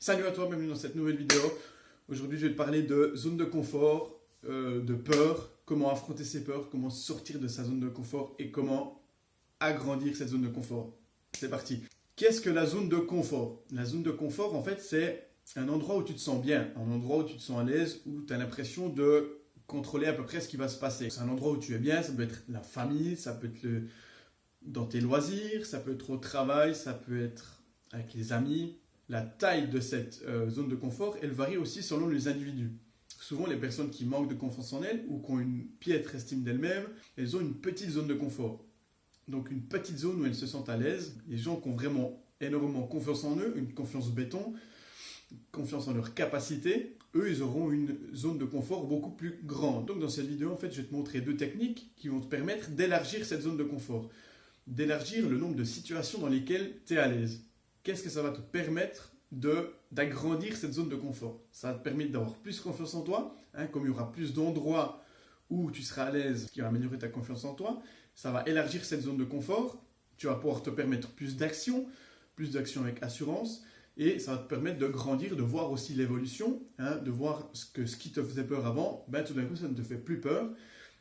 Salut à toi, bienvenue dans cette nouvelle vidéo. Aujourd'hui, je vais te parler de zone de confort, de peur, comment affronter ses peurs, comment sortir de sa zone de confort et comment agrandir cette zone de confort. C'est parti. Qu'est-ce que la zone de confort? La zone de confort, en fait, c'est un endroit où tu te sens bien, un endroit où tu te sens à l'aise, où tu as l'impression de contrôler à peu près ce qui va se passer. C'est un endroit où tu es bien, ça peut être la famille, ça peut être dans tes loisirs, ça peut être au travail, ça peut être avec les amis. La taille de cette zone de confort, elle varie aussi selon les individus. Souvent, les personnes qui manquent de confiance en elles ou qui ont une piètre estime d'elles-mêmes, elles ont une petite zone de confort. Donc une petite zone où elles se sentent à l'aise. Les gens qui ont vraiment énormément confiance en eux, une confiance béton, confiance en leurs capacités, eux, ils auront une zone de confort beaucoup plus grande. Donc dans cette vidéo, en fait, je vais te montrer deux techniques qui vont te permettre d'élargir cette zone de confort. D'élargir le nombre de situations dans lesquelles tu es à l'aise. Qu'est-ce que ça va te permettre d'agrandir cette zone de confort? Ça va te permettre d'avoir plus confiance en toi, comme il y aura plus d'endroits où tu seras à l'aise, ce qui va améliorer ta confiance en toi. Ça va élargir cette zone de confort. Tu vas pouvoir te permettre plus d'actions avec assurance. Et ça va te permettre de grandir, de voir aussi l'évolution, de voir ce qui te faisait peur avant, tout d'un coup ça ne te fait plus peur.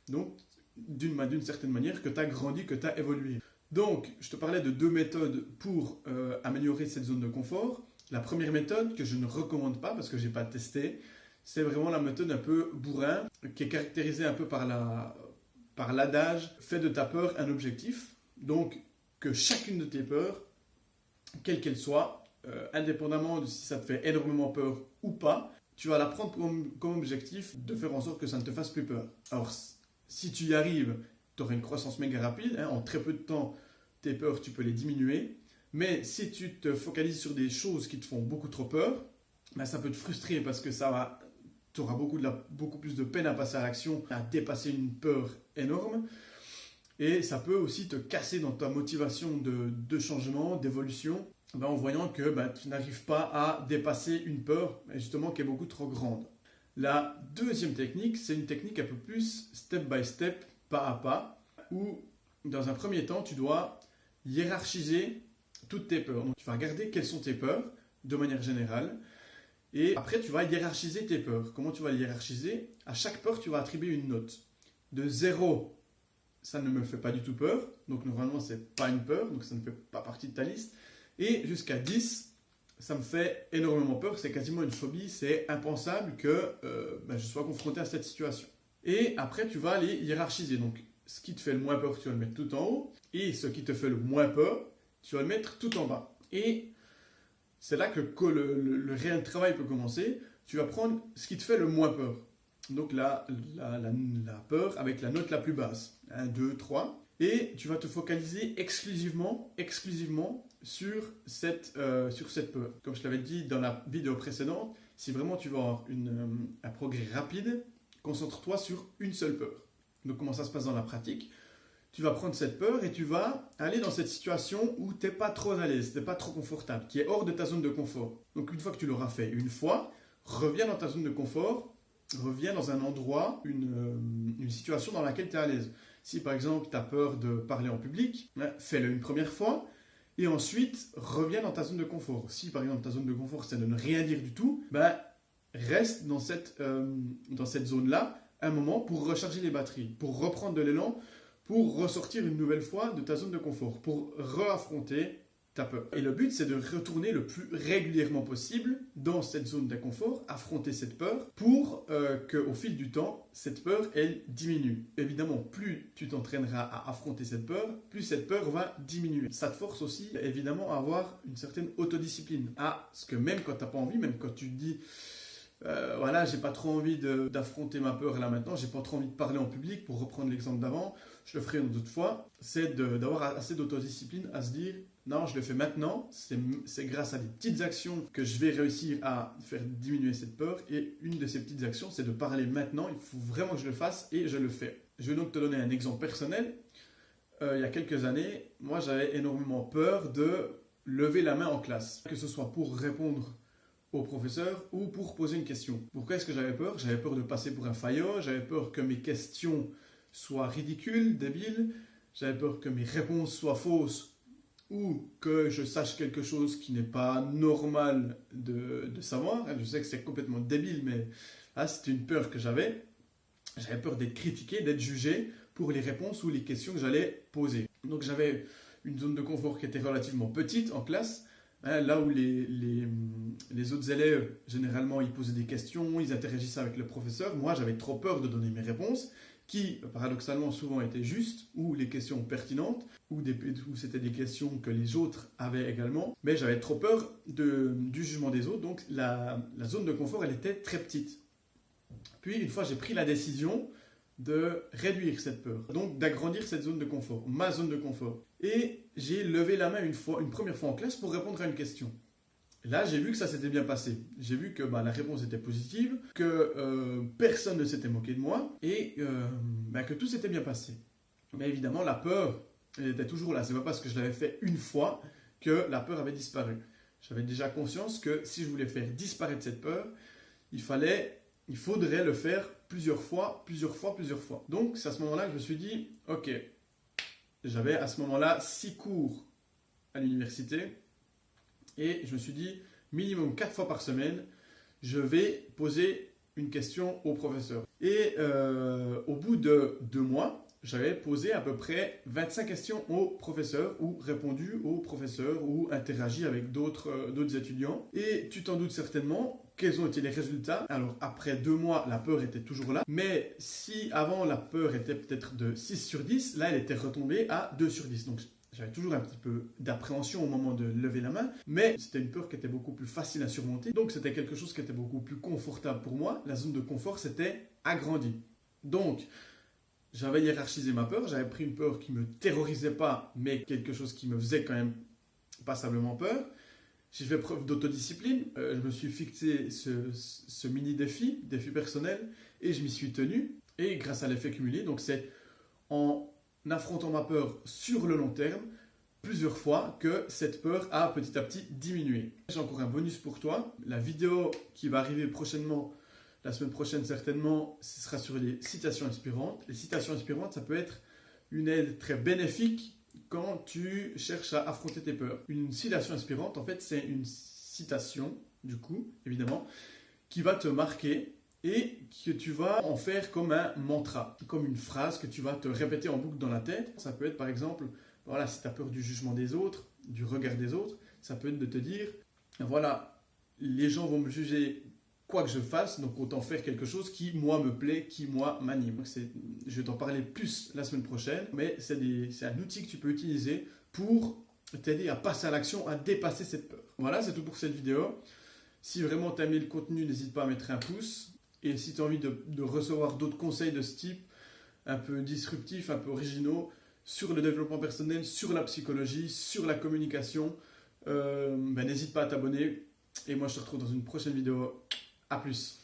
Donc d'une certaine manière que tu as grandi, que tu as évolué. Donc, je te parlais de deux méthodes pour améliorer cette zone de confort. La première méthode, que je ne recommande pas parce que je n'ai pas testé, c'est vraiment la méthode un peu bourrin, qui est caractérisée un peu par l'adage « fais de ta peur un objectif ». Donc, que chacune de tes peurs, quelle qu'elle soit, indépendamment de si ça te fait énormément peur ou pas, tu vas la prendre comme objectif de faire en sorte que ça ne te fasse plus peur. Alors, si tu y arrives, tu auras une croissance méga rapide. En très peu de temps, tes peurs, tu peux les diminuer. Mais si tu te focalises sur des choses qui te font beaucoup trop peur, ça peut te frustrer parce que tu auras beaucoup plus de peine à passer à l'action, à dépasser une peur énorme. Et ça peut aussi te casser dans ta motivation de changement, d'évolution, en voyant que tu n'arrives pas à dépasser une peur, justement, qui est beaucoup trop grande. La deuxième technique, c'est une technique un peu plus step by step, pas à pas, où dans un premier temps, tu dois hiérarchiser toutes tes peurs. Donc, tu vas regarder quelles sont tes peurs de manière générale et après, tu vas hiérarchiser tes peurs. Comment tu vas les hiérarchiser? À chaque peur, tu vas attribuer une note. De 0, ça ne me fait pas du tout peur, donc normalement, ce n'est pas une peur, donc ça ne fait pas partie de ta liste. Et jusqu'à 10, ça me fait énormément peur, c'est quasiment une phobie, c'est impensable que je sois confronté à cette situation. Et après, tu vas les hiérarchiser. Donc, ce qui te fait le moins peur, tu vas le mettre tout en haut. Et ce qui te fait le moins peur, tu vas le mettre tout en bas. Et c'est là que le réel travail peut commencer. Tu vas prendre ce qui te fait le moins peur. Donc, la peur avec la note la plus basse. 1, 2, 3. Et tu vas te focaliser exclusivement sur cette peur. Comme je t'avais dit dans la vidéo précédente, si vraiment tu veux avoir un progrès rapide, concentre-toi sur une seule peur. Donc comment ça se passe dans la pratique? Tu vas prendre cette peur et tu vas aller dans cette situation où tu n'es pas trop à l'aise, tu n'es pas trop confortable, qui est hors de ta zone de confort. Donc une fois que tu l'auras fait une fois, reviens dans ta zone de confort, reviens dans un endroit, une situation dans laquelle tu es à l'aise. Si par exemple tu as peur de parler en public, fais-le une première fois et ensuite reviens dans ta zone de confort. Si par exemple ta zone de confort c'est de ne rien dire du tout, reste dans cette zone-là un moment pour recharger les batteries, pour reprendre de l'élan, pour ressortir une nouvelle fois de ta zone de confort, pour réaffronter ta peur. Et le but, c'est de retourner le plus régulièrement possible dans cette zone d'inconfort, affronter cette peur, pour qu'au fil du temps, cette peur, elle diminue. Évidemment, plus tu t'entraîneras à affronter cette peur, plus cette peur va diminuer. Ça te force aussi, évidemment, à avoir une certaine autodiscipline. Parce que même quand tu n'as pas envie, même quand tu te dis j'ai pas trop envie d'affronter ma peur là maintenant, j'ai pas trop envie de parler en public, pour reprendre l'exemple d'avant, je le ferai une autre fois, c'est d'avoir assez d'autodiscipline à se dire non, je le fais maintenant, c'est grâce à des petites actions que je vais réussir à faire diminuer cette peur, et une de ces petites actions c'est de parler maintenant, il faut vraiment que je le fasse et je le fais. Je vais donc te donner un exemple personnel. Il y a quelques années, moi j'avais énormément peur de lever la main en classe, que ce soit pour répondre au professeur ou pour poser une question. Pourquoi est-ce que j'avais peur? J'avais peur de passer pour un faillot, j'avais peur que mes questions soient ridicules, débiles, j'avais peur que mes réponses soient fausses ou que je sache quelque chose qui n'est pas normal de savoir. Je sais que c'est complètement débile, mais là, c'était une peur que j'avais. J'avais peur d'être critiqué, d'être jugé pour les réponses ou les questions que j'allais poser. Donc j'avais une zone de confort qui était relativement petite en classe, hein, là où les autres élèves, généralement, ils posaient des questions, ils interagissaient avec le professeur. Moi, j'avais trop peur de donner mes réponses, qui, paradoxalement, souvent étaient justes, ou les questions pertinentes, ou c'était des questions que les autres avaient également. Mais j'avais trop peur du jugement des autres, donc la zone de confort, elle était très petite. Puis, une fois, j'ai pris la décision de réduire cette peur, donc d'agrandir cette zone de confort, ma zone de confort. Et j'ai levé la main une première fois en classe pour répondre à une question. Là, j'ai vu que ça s'était bien passé. J'ai vu que la réponse était positive, que personne ne s'était moqué de moi et que tout s'était bien passé. Mais évidemment, la peur, elle était toujours là. Ce n'est pas parce que je l'avais fait une fois que la peur avait disparu. J'avais déjà conscience que si je voulais faire disparaître cette peur, il faudrait le faire plusieurs fois. Donc, c'est à ce moment-là que je me suis dit, ok, j'avais à ce moment-là 6 cours à l'université et je me suis dit, minimum 4 fois par semaine, je vais poser une question au professeur. Et au bout de 2 mois, j'avais posé à peu près 25 questions au professeur ou répondu au professeur ou interagi avec d'autres étudiants. Et tu t'en doutes certainement, quels ont été les résultats? Alors après 2 mois, la peur était toujours là. Mais si avant la peur était peut-être de 6 sur 10, là elle était retombée à 2 sur 10. Donc j'avais toujours un petit peu d'appréhension au moment de lever la main, mais c'était une peur qui était beaucoup plus facile à surmonter. Donc c'était quelque chose qui était beaucoup plus confortable pour moi. La zone de confort s'était agrandie. Donc j'avais hiérarchisé ma peur, j'avais pris une peur qui ne me terrorisait pas, mais quelque chose qui me faisait quand même passablement peur. J'ai fait preuve d'autodiscipline, je me suis fixé ce mini défi personnel, et je m'y suis tenu. Et grâce à l'effet cumulé, donc c'est en affrontant ma peur sur le long terme, plusieurs fois, que cette peur a petit à petit diminué. J'ai encore un bonus pour toi. La vidéo qui va arriver prochainement, la semaine prochaine certainement, ce sera sur les citations inspirantes. Les citations inspirantes, ça peut être une aide très bénéfique quand tu cherches à affronter tes peurs. Une citation inspirante, en fait, c'est une citation, du coup, évidemment, qui va te marquer et que tu vas en faire comme un mantra, comme une phrase que tu vas te répéter en boucle dans la tête. Ça peut être par exemple, voilà, si tu as peur du jugement des autres, du regard des autres, ça peut être de te dire, voilà, les gens vont me juger quoi que je fasse, donc autant faire quelque chose qui, moi, me plaît, qui, moi, m'anime. Je vais t'en parler plus la semaine prochaine, mais c'est un outil que tu peux utiliser pour t'aider à passer à l'action, à dépasser cette peur. Voilà, c'est tout pour cette vidéo. Si vraiment tu as aimé le contenu, n'hésite pas à mettre un pouce. Et si tu as envie de recevoir d'autres conseils de ce type, un peu disruptifs, un peu originaux, sur le développement personnel, sur la psychologie, sur la communication, n'hésite pas à t'abonner. Et moi, je te retrouve dans une prochaine vidéo. À plus.